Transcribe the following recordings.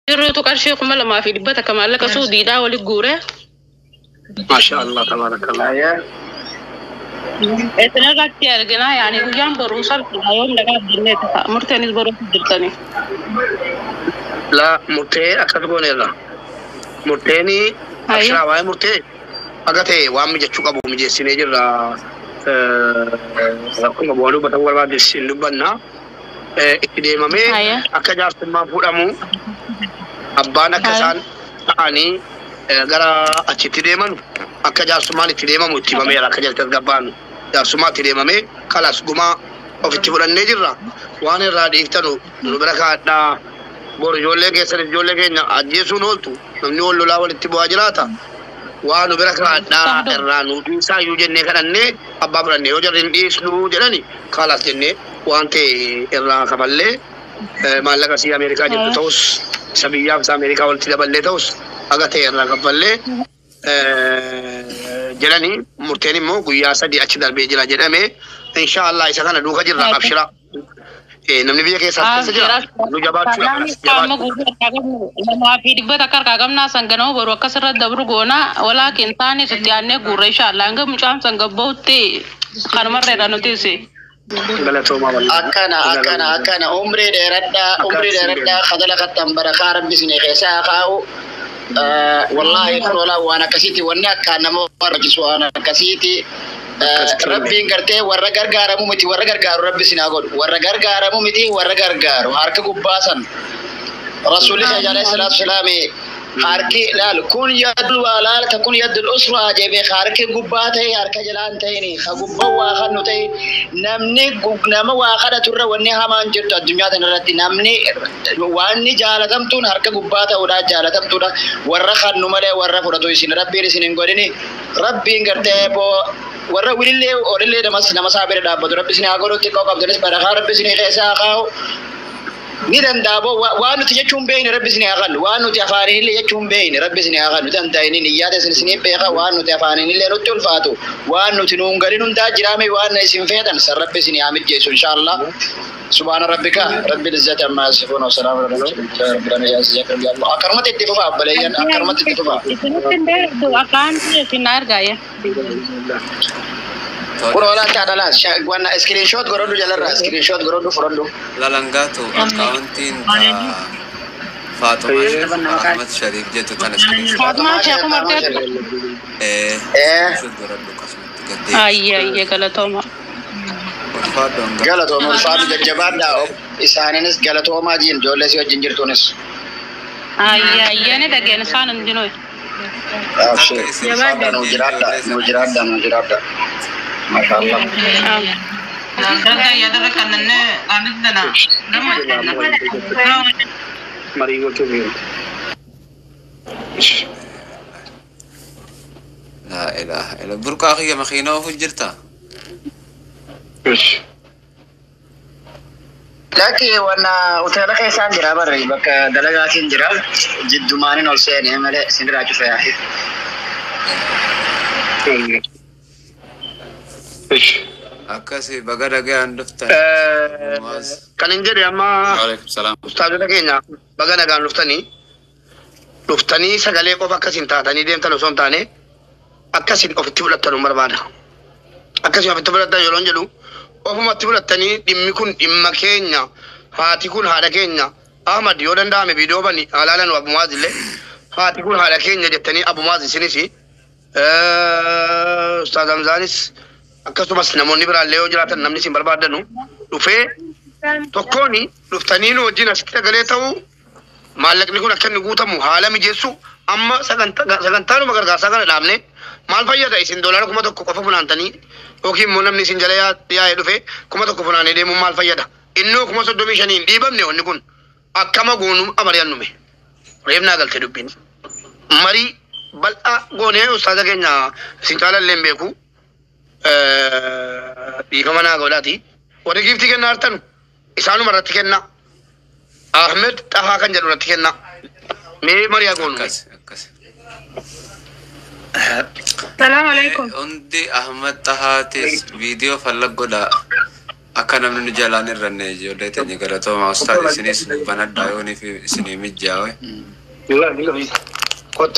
جرّتو قرشي قملا ما في دبتك كمان لك سودي دا ولي جورة ما شاء الله تبارك الله يا اتنقى كتير جنا يعني وجام بروسال يوم لقى جنة مرتين بروس جبتني لا مرتين أكثر كوني لا مرتيني أشرا واي مرتين أكثر وام جتشو كابو مجلسين جرا رقم بوالو بتوار بعد السلوبنا إكيد مامي أكجار سما فورامو أبانا كسان أني gara achitti deeman akka jaarsummaan itti deemamu itti himamee akka jaltas gabbaan jaarsummaa itti deemamee kalas gumaa ofitti fudhannee jirra waan irraa dhiiftanu nu bira kaadhaa bor ijoollee keessan ijoollee keenya ajjeesuun ooltu namni wal lolaa walitti bu'aa jiraata waan nu bira kaadhaa irraa nu dhiisaa iyyuu jennee kadhannee abbaa fudhannee yoo jarri hin dhiisnu jedhani kalas jennee waan ta'e irraa kaballee maallaqa sii Ameerikaa jettu ta'us isa biyyaaf isa Ameerikaa walitti daballee ta'us أغتى الرقبلة جلني مرتين مو قيا سدي أشدار بيجلا جلمه إن شاء الله إذا كان دوخة جرا أبشرا نمني بيجي كيسات سجلا نجابات شو ما في دبته أكار كعم ناس سنجناه برو كسر الدبر قونا ولكن ثاني ستيانه قريش لانغ مشام سنج بوتي خرمر ريرانو تيسي أكنا عمري دردا خدلا ختم بركار بسني خيسا خاو والله فرولا وانا كسيتي وانا كان مرجس وانا كسيتي ربي انكرتي ورا غرغارمو متي ورا غرغارو ربي سيناغود ورا غرغارمو متي ورا غرغارو هارك غباسن رسول الله عليه الصلاه والسلام هاركي لا كون يد ولا تكون يد الاسره جيبي هارك غباتي هارك جلانتيني خغبا واخنوتي نمني غنما واخدا تر وني همان جرت الدنيا تنرتي نمني واني جالتمتون هارك غباتا ودا جالتمتون ورا خنو مله ورا فرتو سين ربي سين غودني ربي غرتي بو ورا ولله اورله نما صابر دابو ربي سين اغورو تيكو قبدنس برخا ربي سين خيسا خاو نيران دابو وانو تيجون بين ربي سني أغل وانو تفاني اللي يجون بين ربي سني أغل تنتهيني نيات سني بيخا وانو تفاني اللي نطول فاتو وانو تنونغرين دا جرامي وانو اسم فيتن سر ربي سني عمد جيسو إن شاء الله سبحان ربك رب العزة عما يصفون وسلام على المرسلين ربنا يعزك الله أكرمت الدفاع بليان أكرمت الدفاع أكان في النار جاية ولا تعالى وانا سكرين شوت غرودو جلرا سكرين شوت غرودو فرندو لا لانغاتو اكاونتين فاطمه احمد شريف جتو كان سكرين شوت فاطمه شيخ مرتد شوت غرودو كاسمت اي غلطوما غلطوما فاطمه ججبادا اساننس غلطوما جين جولسي جنجرتونس اي انا دغين سان دينوي نوجرادا ما شاء الله كذا يدرك أننا عندنا مريض كبير لا إله إلا بركة أخي مخينة وفجرتها إيش لكن وانا وتلاقي إنسان جرا بري بك دلقات جرا جد ماني نولسين ملء سندراج في أخي إيش أكاسي بقدر جاي عندفتن كان إنجري أما عليكم السلام أستاذ كينيا بقدر جاي لفتني سجلي قف أكاسين تاني ديم تلوسون تاني أكاسين قف تبلت تلو مربانا أكاسين قف تبلت تاني يلون جلو قف ما تبلت تاني دمكون إما كينيا هاتيكون هذا كينيا أحمد يودن دامي فيديو بني على أبو مازن له هاتيكون هذا كينيا جتني أبو مازن سنيسي أستاذ أمزانيس akkasumas namoonni biraallee yoo jiraatan namni isin barbaadanu dhufee tokkooni dhuftanii nu wajjin asitti sagalee ta'uu maallaqni kun akka inni guutamu haala mijeessu amma sagantaanuma gargaarsaa kana dhaabne maal fayyada isin doolaara 1,000 qofa funaantanii yookiin immoo namni isin jala yaa'ee dhufe 1,000 funaanee deemuun maal fayyada innoo 35,000 hin dhiibamne wanni kun akkama goonu amari'annume reebnaa galte dubbiin marii bal'aa goonee ustaaza keenya isin caalallee hin beeku بيكمنا قولاتي ورقيب تكنا أرتن إسانو مرة تكنا أحمد تها كان جرورة تكنا مي مريا قولوا السلام عليكم عندي أحمد تها تيس فيديو فلق قدا أكنا من جالان الرنيج ولا تاني قرأتوا مع أستاذ سنيس بنات دايوني في سنين متجاوي. لا كنت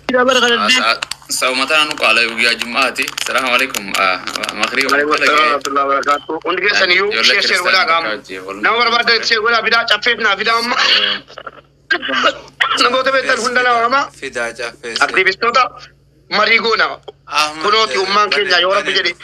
إذا برغل سو مثلا نقول يا جماعتي السلام عليكم مغرب عليكم السلام ورحمة الله وبركاته ونقول سنيو شيء ولا قام نور بعد شيء ولا بدا شفيتنا في دام نقول تبي تلفندنا وما في داجة في أكتيفيستوتا مريقونا كنوتي أمان كينيا يورا بيجري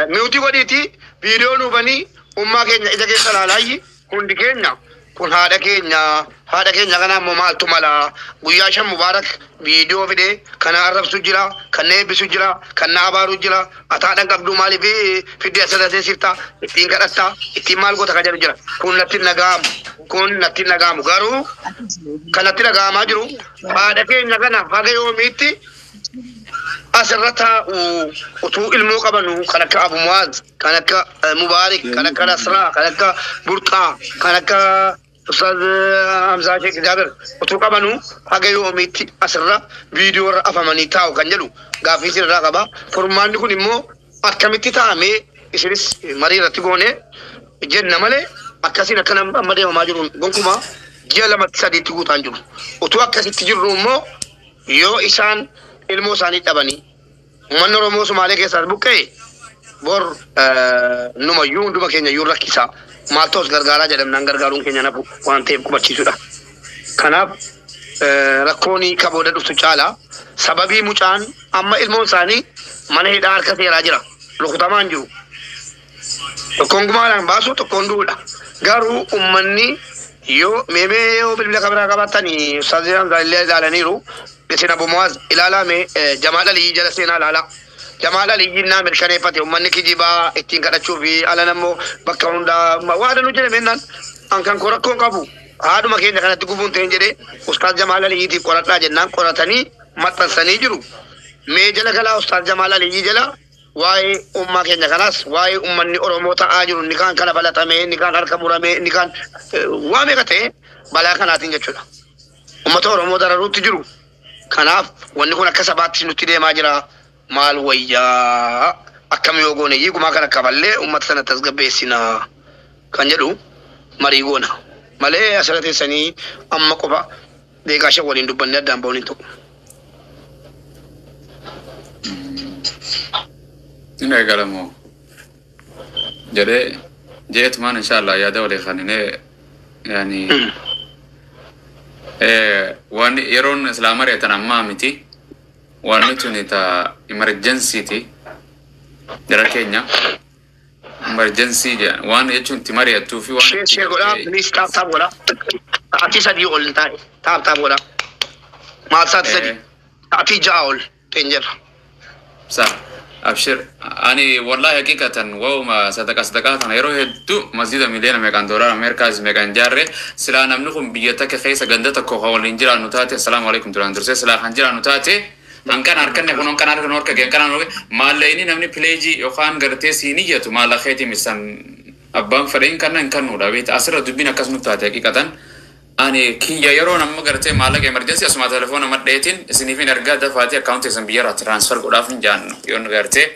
ميوتي وديتي فيديو نوبني أمان كينيا إذا كيسال على كون كينيا كون هذا كينيا كنا ممال تمالا وياشا مبارك فيديو فيدي كنا عرب سجلا كنا بسجلا كنا بارو جلا أتانا قبضو مالي في دي أسرة سيرتا إتين كرتا إتين مال قوتا كجر جلا كون نتين نغام غارو كنا نتين نغام أجرو هذا كينيا كنا فاقيو ميتي أسرتها وتو الموقبنو كانك أبو معاذ كانك مبارك كانك نصرا كانك بركة كانك أستاذ حمزة شيخ جابر وتو كبنو أجيو ميتي أسرة فيديو أفهمني تاو كنجلو غافي سير راقبا فرمان دكون إمو أكملتي تامي إسرس مريرة تقولي جن ماله أكاسي نكنا مدة وماجرون قنكما جل ما تصدق تقول تانجو وتو أكاسي تجرو مو يو إنسان ilmu sani tabani manno romo somale ke sar bukke bor numa yundu ma kenya yurra kisa maltos gargara jadam nan gargarun kenya na wante ko bacci suda kanab rakoni kaboda du chala sababi muchan amma ilmu sani mane hidar ka te rajira lokutaman ju to konguma baso to konduda garu ummanni yo meme yo bilbila kabra kabatani saziran dalaniru بسنا أبو معاذ إلى لامي جمال علي جلسنا لالا جمال علي جينا من شريفتي ومن كجيبا اتين كذا تشوفي على نمو بكرون دا ما واحد نوجد منن أن كان كوركون كابو هذا ما كنا كنا تكوفون تنجري أستاذ جمال علي يدي كورتنا جنان كورتني متن سنيجرو ميجلا كلا أستاذ جمال علي جلا واي أمة كنا كناس واي أمني أروموتا آجرو نكان كنا بلا تامي نكان أركبورا مي نكان وامي كته بلا كنا تنجتشلا أمة أروموتا روت تجرو kanaaf wanni kun akka sabaatti nutti deemaa jira maal wayyaa akkam yoo goone yiiguma kana kaballee ummata sana tasgabbeessina kan jedhu marii goona malee asirra teessanii amma qofa deegaasha waliin dubbanne addaan ba'uun hin ta'u. Ina eegalamoo jedhee jeetumaan inshaallah yaada walii kaninee yaani وان يرون إسلام ريتنا أمامتي وان تونيتا emergency تي دركينيا emergency جا وان يجون تماري توفي وان شيء ولا بليز تاب ولا أتي سادي يقول تاني تاب ولا ما ساد سادي أتي جاول تنجر صح أبشر أنا والله حقيقة وما صدقات أنا يروح دو مسجد مليان مكان دولار أمريكا مكان جارة سلا نمنهم بيتك خيس جندتك كهول إنجيل نوتاتي السلام عليكم ترى درس سلا إنجيل نوتاتي أنكان أركان نكون أنكان أركان أورك أنكان أورك ما ليني نمني بلاجي يخان قرتي سينية تو ما لخيتي مثلا أبان فرين كنا أنكان نورا بيت أسرع دبينا كاس نوتاتي حقيقة أنا كي يرون أما قرتي مالك إمرجنسي أسمع تلفون أما ديتين سنيفين أرجع دفعتي أكاونت إسم بيرا ترانسفر قرافين جان يون قرتي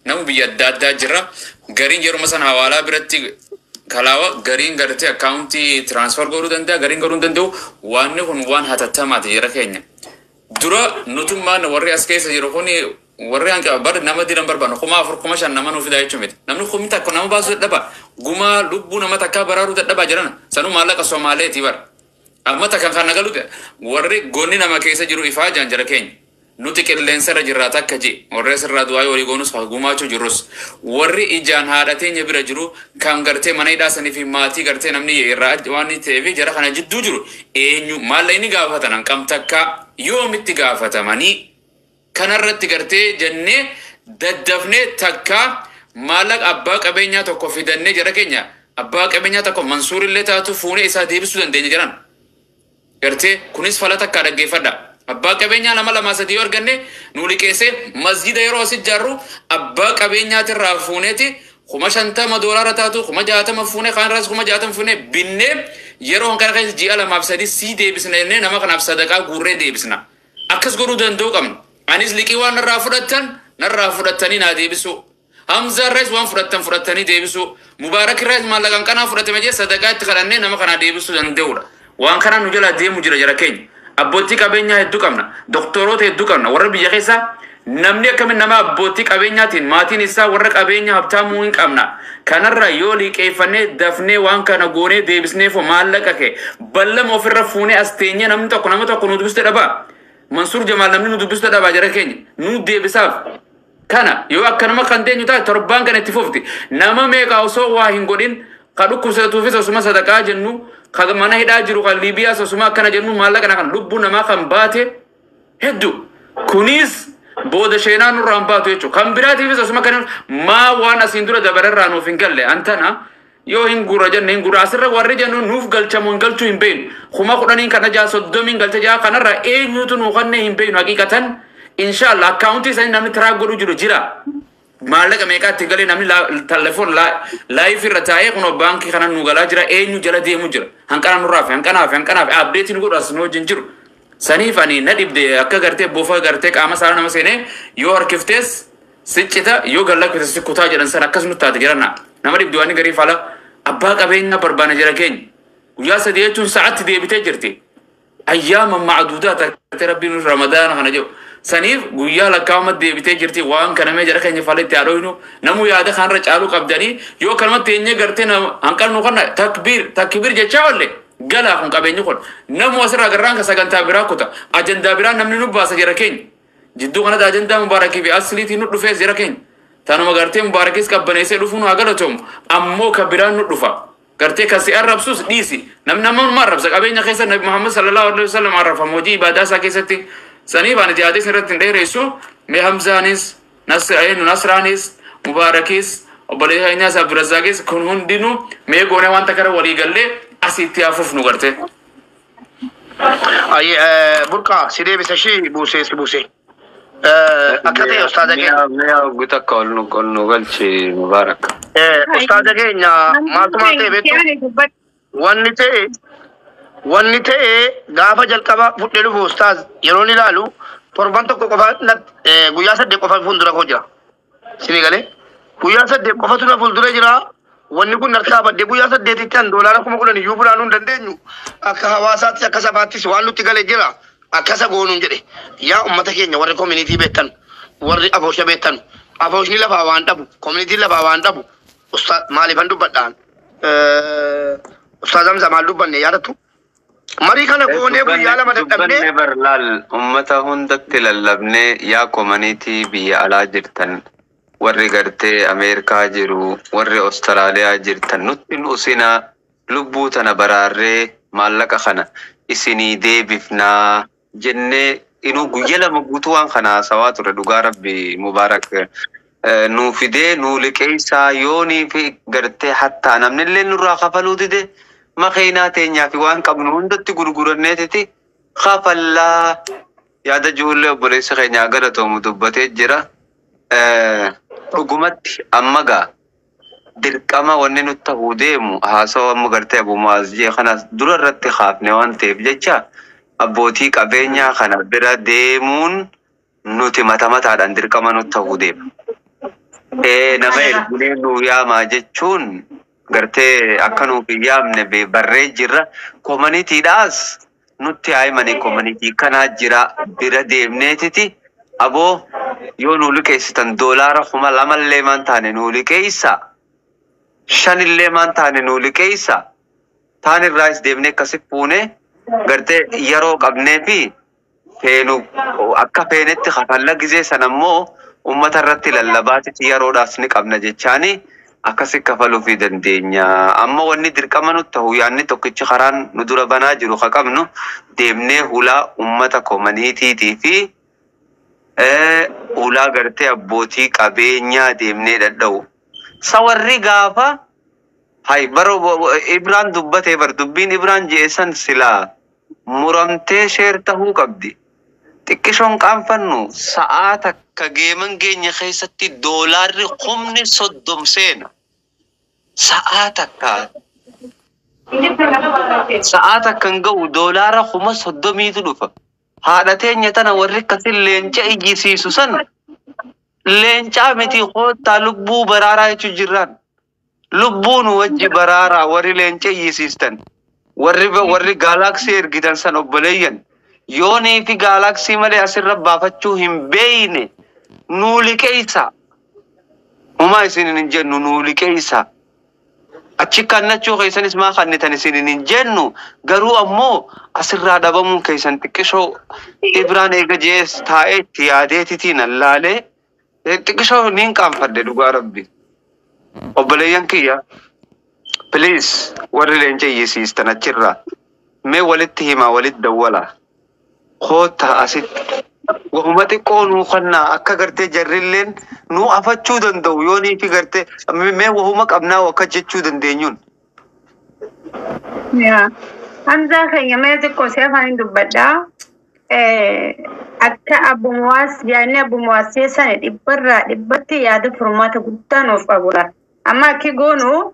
نمو بيداد جرا قرين يرو مثلا حوالا برتي كلاوا قرين قرتي أكاونتي ترانسفر قرو دندا قرين قرو دندو وان هون وان هتا تمات يرا كينيا درا نتوم ما نوري أسكيس يروحوني وري أنك بار نما دي نمبر بانو كما أفر كما شان نما نوفي دايتشو ميت نمنو خمي تاكو نما بازو دبا غما لبو نما تاكا برارو دبا جرانا سانو مالا كسومالي تيبار أما تكان خان نقولوا ده ورّي غوني نما كيسة جرو إفاء جانجرا كين نوتي كلنسر جراتا كجي ورّي سر رادواي ورّي غونوس فاغوماچو جروس ورّي إجان هادتين يبرا جرو كان غرتي مناي داسني في ماتي غرتي نمني يراج واني تيفي جرا خنا جدو جرو إنيو ماليني غافتنا كم تكا يوم اتغافتا ماني كنرت غرتي جنة ددفني تكا مالك أبا قبينيا تكو فيدني جرا كينيا أبا قبينيا تكو منصور اللي تاتو فوني إسا ديبسو دندي جران Gerti kunis falata kada gefada abba kabenya lama lama sadi organne nuli kese masjid yero asid jarru abba kabenya tirrafuneti khuma shanta madolara tatu khuma jaata mafune khan ras khuma jaata mafune binne yero on kare ji ala mabsadi si de bisna ne nama kana sadaka gurre de bisna akas goru dando kam anis liki wan narra fudatani na de bisu Hamza Reis waan fudhatanii deebisu Mubarak Reis maallaqan kana fudhatame jee sadaqaa itti kadhannee nama kana deebisu danda'udha. Waan kana nu jala deemu jira jara keenya. Abbootii qabeenyaa hedduu qabna. Doktoroota hedduu qabna. Warra biyya keessaa namni akkamiin nama abbootii qabeenyaatiin maatiin isaa warra qabeenya habtaamuu hin qabna. Kanarra yoo liqeeffannee dafnee waan kana goonee deebisnee fo maallaqa kee ballama ofirra fuunee as teenyee nama tokko nu dubbiste dhabaa. Mansuur Jamaal namni nu dubbiste dhabaa jara keenya. Nu deebisaaf. Kana yoo akka nama kan teenyu taate torbaan kan itti fufti. Nama meeqa osoo waa hin godhin ka dhukkubsatuufis osuma sadaqaa jennu ka mana hidhaa jiru kan Liibiyaas osuma akkana jennu maallaqa kan lubbuu namaa kan baate hedduu. Kunis booda sheenaan nurraan baatu jechuudha. Kan biraatiifis osuma kan maa waan asiin dura dabararraa nuuf hin galle antana yoo hin gurra jenne hin gurra asirra warri jennu nuuf galchamu hin galchuu hin beeknu. Kuma kudhaniin kana jaa soddomiin galcha jaa kanarra eenyutu nuu kannee hin beeknu haqiqatan. Inshallah akkaawuntii isaanii namni tiraak godhu jiru jira. Maallaqa meeqaatti galee namni telefoon laayif irra taa'ee kunoo baankii kana nu galaa jira eenyu jala deemu jira. Hanqana nurraafi hanqanaaf abdeetiin godhu as nu wajjin jiru. Saniif ani na dhibde akka gartee bofa gartee qaama saala nama seenee yoo harkiftees siccita yoo gallakkite sikkutaa jedhan sana akkas nutti taate jiranna. Nama dhibde waan garii faala abbaa qabeenya barbaana jira keenya. Guyyaa sadii jechuun sa'aatti deebitee jirti. Ayyaama macduudaa taate rabbiin ramadaana kana jiru. Saniif guyyaa lakkaa'ama deebitee jirti waan kana mee jara keenya faletti haadhoynu namu yaada kanarra caaluu qabdanii yoo kanumatti eenyee gartee hanqalnu kana takbir jechaa oolle galaa kun qabeenyi kun namu asirraa garraan ka sagantaa biraa kuta ajandaa biraa namni nu baasa jara keenya jidduu kanatti ajandaa mubaarakii fi asliitii nu dhufees jara keenya tanuma gartee mubaarakiis qabbaneessee dhufuun haa galatoom ammoo ka biraan nu dhufa gartee kasi arrabsus dhiisi namni nama arrabsa qabeenya keessa nabi Muhammad sallallahu alaihi wasallam arrafam hojii ibaadaa isaa keessatti sanii baan jaadis irratti dheeressu mee Hamzaanis Nasraanis Mubaarakis obboleessa keenyaas Abdurazaaqis kun hundinuu mee goone wanta kara walii gallee asitti hafuuf nu garte. Burqa si deebisa shii buusee si buusee. Akka ta'e ustaaza keenya. Mee guutaa akka ol nu galchi Mubaarak. Ustaaza keenya maaltu ta'e beektu wanni ta'e gaafa jalqaba fudhee dhufu ustaaz yeroo ilaalu torban tokko qofa guyyaa 8 qofa fuuldura koo jira. Sini galee guyyaa 8 qofa tuna fuuldura jira. Wanni kun harkaa baddee guyyaa 8tti an doolaara 10,000 iyyuu fudhaanuu hin dandeenyu. Akka hawaasaatti akka sabaattis waan nutti galee jira. Akkasa goonuun jedhe yaa ummata keenya warri community beektan warri aboosha beektan abooshni lafaa waan dhabu community lafaa waan dhabu ustaaz maaliifan dubbadhaan ustaaz Hamza maal dubbanne yaadattu marii kana goonee guyyaa lama dadhabnee barlaal ummata hundatti lallabnee yaa community biyya alaa jirtan warri gartee Ameerikaa jiru warri Austraaliyaa jirtan nutti nusinaa lubbuu tana baraarree maallaqa kana isinii deebifnaa jenne inu guyya lama guutuu waan kana sawaa ture dhugaa rabbi Mubaarak nu fidee nu liqeessaa yoonii fi gartee hattaa namnillee nurraa kafaluu dide makiinaa teenyaa fi waan qabnu hundatti gurguranneetiti kafallaa yaada ijoollee obboleessa keenyaa galatoomu dubbatee jira. Dhugumatti amma gaa dirqama wanni nutti ta'uu deemu haasawaa amma gartee Abu Mu'aaz jee kanas dura irratti kaafne waan ta'eef jecha abbootii qabeenyaa kana bira deemuun nuti mataadhaan dirqama nutti ta'uu deema. Nama erginee nu yaamaa jechuun gartee akka nuuf hin yaamne barree jirra communityidhaas nutti haimanii community kanaa jira bira deemneetiti aboo yoo nu liqeessitan doolaara 2,000 maan taane nu liqeessa 5 maan taane nu liqeessa taan irraas deemnee akkasi fuune gartee yeroo qabnee fi feenu akka feenetti kafalla gizee sanammoo ummata irratti lallabaatitti yeroodhaaf ni qabna jechaani akkasi kafaluu fi dandeenya amma wanni dirqama nutti ta'u yaanni tokkichi karaan nu dura banaa jiru ka qabnu deemnee hulaa ummata communitytii fi ulaa gartee abbootii qabeenyaa deemnee dadha'u sawarri gaafa hay baro Ibraan dubbatee bar dubbiin Ibraan jeesan silaa muramtee sheer tahuu qabdi xiqqishoon qaanfannu sa'aa takka geeman keenya keessatti doolaarri 30 seena sa'aa takkan ga'u doolaara 30tu dhufa haadha teenya tana warri akkasin leenca ijjisiisu san leencaa miti qoottaa lubbuu baraaraa jechuun jirran. Lubbuun wajji baraaraa warri leenca yiisistan. Warri gaalaksii ergitan san obboleeyyan. Yoonii fi gaalaksii malee asirra baafachuu hin beeyne nuuli keessa. Umaa isin hin jennu nuuli keessa. Achi kannachuu keessanis maa kannitan isin hin jennu garuu ammoo asirraa dhabamuun keessan xiqqishoo Ibraan eega jees taa'ee itti yaadeetitiin allaalee xiqqishoo niin qaanfadde dhugaa rabbi. Obboleeyyan kiyya please warri leenca yiisistan achirraa mee walitti himaa walitti dawwalaa. Koota asitti wahuma xiqqoo nuu kannaa akka gartee jarrilleen nuu afachuu danda'u yoonii fi gartee mee wahuma qabnaa akka jechuu dandeenyuun. Hamza keenya mee xiqqoo si afaan dubbadhaa. Akka abbumuwaas yaadni abbumuwaas sana dhibbatti yaada furmaata guddaa nuuf qabudha. Amma akki goonu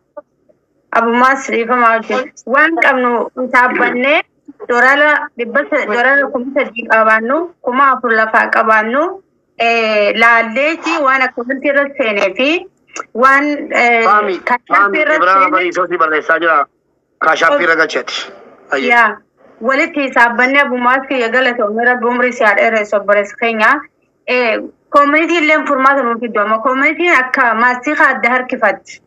abbumuwaas dhiifamaa hojjetu. Waan qabnu saabbannee dorala kuma sadii qabaannu kuma afur lafaa qabaannu laalleetii waan akkamanti irra seenee fi waan kaashaappii barreessaa jira kaashaappii irra galcheeti. Yaa walitti saabbannee abbumuwaas kiyya galata umira bumri siyaa dheereessu obboleessa keenya koomunitiin illee furmaata nuuf iddoo amma koomunitiin akka maastiqa adda harkifatti.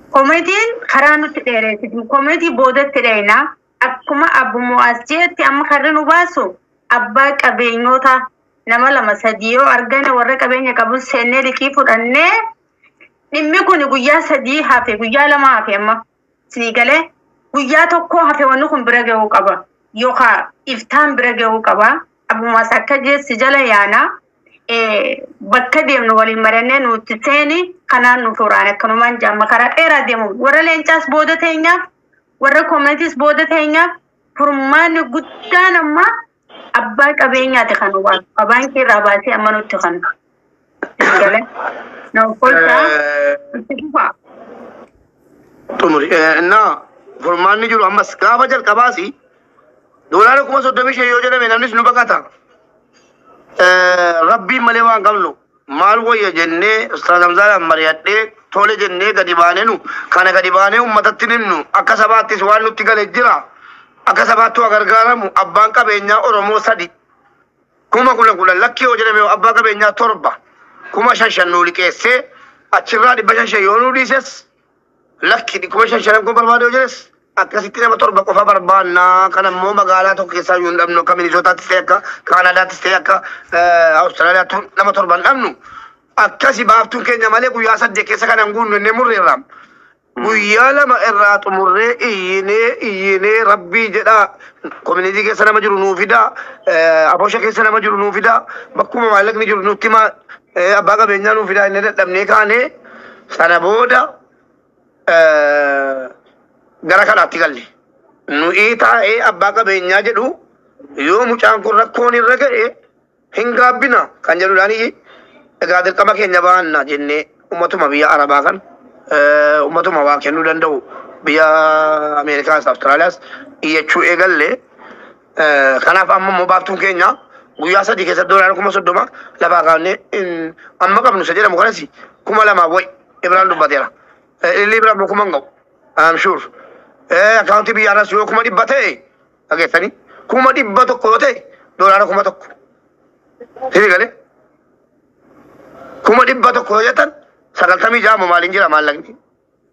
Koomunitiin karaa nutti dheereessiti koomunitii boodatti dheerinaa. Akkuma abbumuwaas jeetti amma karri nu baasu abbaa qabeenyota nama lama sadii yoo argane warra qabeenya qabu seennee liqii fudhannee dhimmi kun guyyaa sadii hafe guyyaa lama hafe amma sii galee guyyaa tokko hafe wanni kun bira ga'uu qaba yookaan iftaan bira ga'uu qaba abbumuwaas akka jeessi jala yaana bakka deemnu waliin marannee nuti seeni kanaan nu fuuraan akkanumaan jaamma karaa dheeraa deemu warra leencaas booda teenyaaf. Warra koomuniitiis booda teenyaaf furmaanni guddaan amma abbaa qabeenyaati kan hubatu. Abbaan keerraa baasee amma nutti kan. Naa furmaanni jiru ammas gaafa jalqabaasi doolaara 35,000 yoo jedhame namnis nu baqata. Rabbiin malee waan qabnu maal wayya jennee Ustaaz Hamzaan mari'adhee tole jennee gadi baanee nu kana gadi baanee uummatatti nimnu akka sabaattis waan nutti galee jira akka sabaattu gargaaramu abbaan qabeenyaa Oromoo 3 kuma kudhan lakki yoo jedhame abbaa qabeenyaa 7 kuma 5 nu liqeessee achirraa 500 yoo nu dhiises lakki kuma 5 kun barbaade yoo jedhes akkasitti nama 7 qofa barbaannaa kan ammoo magaalaa tokko keessaa yoo hin dhabnu akka Minisootaattis ta'e akka Kaanaadaattis ta'e akka Awustiraaliyaatti nama 7 hin dhabnu. Akkasi baaftuun keenya malee guyyaa 8 keessa kan hanguun nenne murreerraa. Guyyaa 2 irraa xumurree iyyinee rabbii jedhaa koominitii keessa nama jiru nuu fidaa aboosha keessa nama jiru nuu fidaa bakkuma maallaqni jiru nutti himaa abbaa qabeenyaa nuu fidaa inni dadhabnee kaanee sana booda gara kanaatti galle. Nuyi taa'ee abbaa qabeenyaa jedhu yoo mucaan kun rakkoon irra ga'e hin gaabbina kan jedhudhaanii. Egaa dirqama keenya baanna jennee ummatuma biyya Arabaa kan ummatuma waa kennuu danda'u biyya Ameerikaas Awustiraaliyaas iyyachuu eegalle kanaaf amma immoo baaftuun keenya guyyaa 3 keessatti doolaara 30,000 lafaa kaafnee amma qabnu isa jedhamu kanas 2,000 wayi Ibraan dubbateera. Illi Ibraan bokkuma hin ga'u. I'm sure. Akaawuntii biyyaarras yoo 100 ta'e dhageessanii 100 yoo ta'e doolaara 1,000. Sirrii galee. 100 yoo jettan 96 maaliin jira maallaqni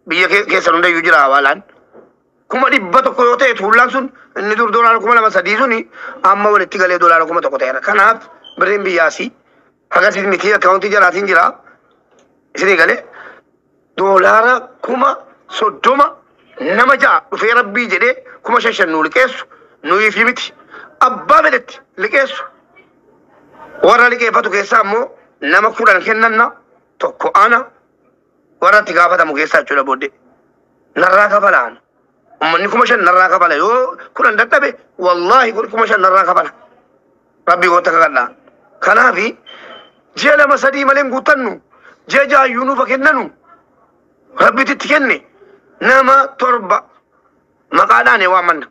biyya keessa hundayyuu jira hawaalaan 100 yoo ta'e tuullaan sun inni dur doolaara 2,300 suni amma walitti galee doolaara 1,000 ta'eera. Kanaaf birriin biyyaasii hagasis miti akaawuntii jalaatiin jira isinii galee doolaara 30,000 nama 6 dhufee rabbii jedhee 5,000 nu liqeessu nuyi fi miti abbaa fedhetti liqeessu warra liqeeffatu keessaa ammoo nama 10 kennanna tokko ana warra itti gaafatamu keessaa jechuudha booddee narraa kafalaan ummanni 5,000 narraa kafala yoo 10 dadhabe wallaahi 5,000 narraa kafala rabbii goota kakadhaa kanaafi ji'a 2-3 malee hin guuttannu ji'a 6 iyyuu nuufa kennanu rabbitti itti kenne nama 7 maqaadhaan waammanna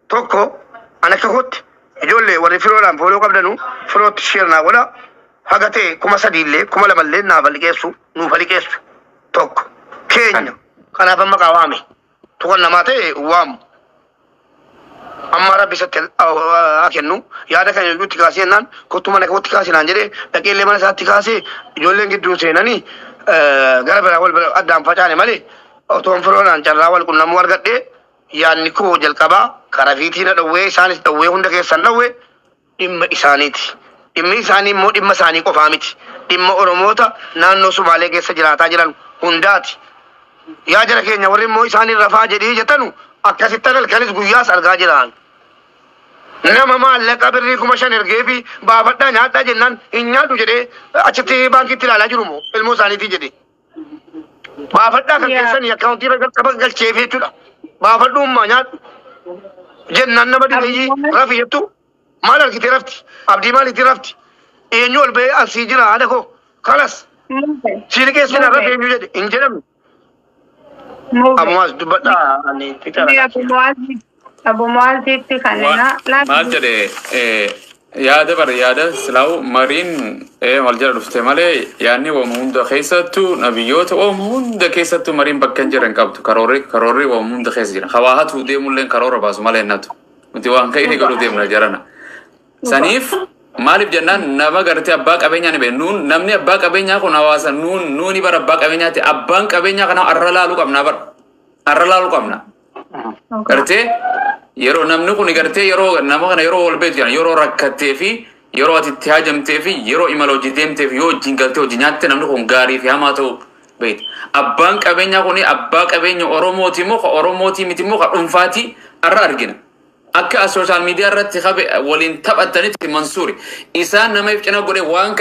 tokko ana akka kootti ijoollee warri firoodhaan fooloo qabdanu firootti sheernaa godha hagate kuma sadille kuma lamalle na balgeessu nu balgeessu tokko keenya kana ban maqaawame to wannan mate wam amma rabbi satel akennu yaada kan yutti kaase nan kottuma ne kotti kaase nan jede daqeelle mana saatti kaase ijoolleen gidduu seenani gara bira wal addaan facaane malee otoon firoonaan carraa wal qunnamuu argadhe yaanni koo jalqabaa karafiitii na dhawwee isaanis dhawwee hunda keessan dhawwee dhimma isaaniiti. Dhimmi isaanii immoo dhimma isaanii qofaa miti. Dhimma Oromoota naannoo Sumaalee keessa jiraataa jiran hundaati. Yaa jara keenya warri immoo isaanii rafaa jedhii jettanu akkasitti halkanis guyyaas argaa jiran. Nama maallaqa birrii 5,000 ergee fi baafadhaa nyaadhaa jennaan hin nyaadhu jedhee achitti baankiitti ilaalaa jiru moo ilmoo isaaniitii jedhee. Baafadhaa kan keessanii akkaawuntii irra galchee jechuudha. Baafadhuummaa nyaadhu jennaan nama dhibeeyyii rafi jettu. Maal argite rafti abdii maalitti rafti eenyu ol ba'ee asii jira haadha koo kalas siini keessina rafi eenyu jedhe hin jedhamne abumaas dubbadhaa ani fixara abumaasitti kannina maal jedhe yaada bar yaada silaawu mariin wal jala dhufte malee yaanni waama hunda keessattuu nabiyyoota waama hunda keessattuu mariin bakka hin jiran qabdu karoorri waama hunda keessa jira hawaahatu deemulleen karoora baasu malee natu nuti waan ka'e godhu deemna jarana Sanif maaliif jennaan nama gartee abbaa qabeenyaa ni beeku nuun namni abbaa qabeenyaa kun hawaasa nuuni bara abbaa qabeenyaati abbaan qabeenyaa kana arra laaluu qabna gartee yeroo namni kun gartee yeroo nama kana yeroo wal beeku yeroo rakkatee fi yeroo ati itti haajamtee fi yeroo imala hojii deemtee fi yoo wajjin galtee hojii nyaatte namni kun gaarii fi hamaa ta'uu beeku abbaan qabeenyaa kun abbaa qabeenya Oromooti moo Oromooti miti moo dhuunfaati arra argina. Akka social media irratti waliin taphatanitti Mansuuri isaan nama ibcina godhe waan